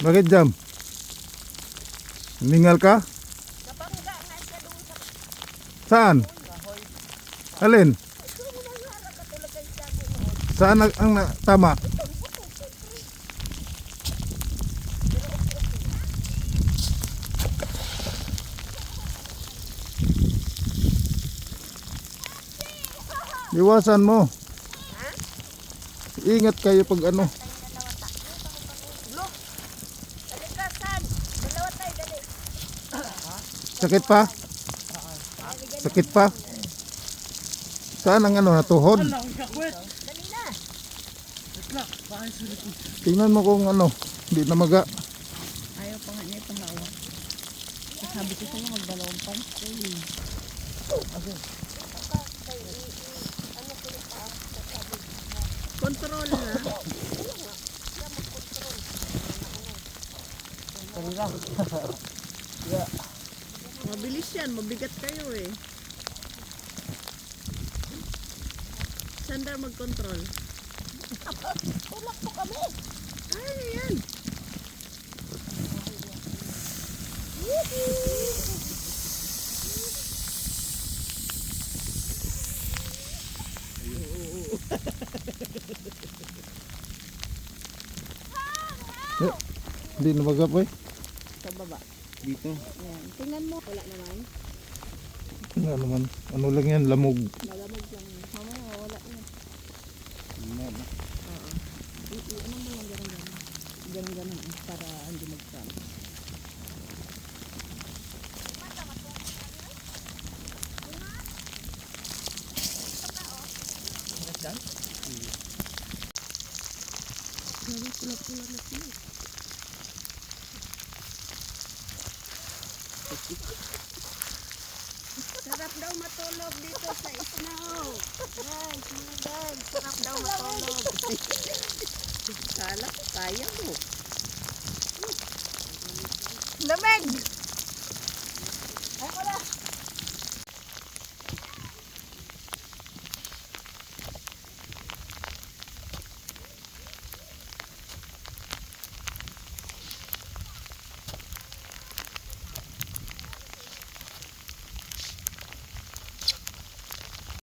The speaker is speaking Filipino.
Bakit jam? Ningal ka? Nabangga nga siya doon sa Saan? kahoy. Alin? Ito mo nang harap katulad kay Tiago noon. Saan ang tama? Iwasan mo. Ingat kayo pag ano. Look! Talikasan! Dalawa tayo, dali. Sakit pa? Sakit pa? Saan ang ano, natuhod? Dali na. Tingnan mo kung ano, hindi na maga. Ayaw pa nga niya itong lawak. Sabi ko sa'yo magdalawang pants. Control na. Mabilis yan, mabigat kayo eh. Saan daw mag-control? Tulak po kami. Ay, yan. Hindi na maga po eh. Sa baba. Dito. Ayan. Tingnan mo. Wala naman. Ano naman, ano lang yan, lamog. Malamig lang. Mamaya wala na. Oo. Ano mo lang ganun-ganun. Ganun-ganun para hindi magsama. Grabe, pula-pula na sila. Sarap daw matulog dito sa snow. Guys, mga guys, sarap daw matulog. Kala ko kaya mo. Lamig!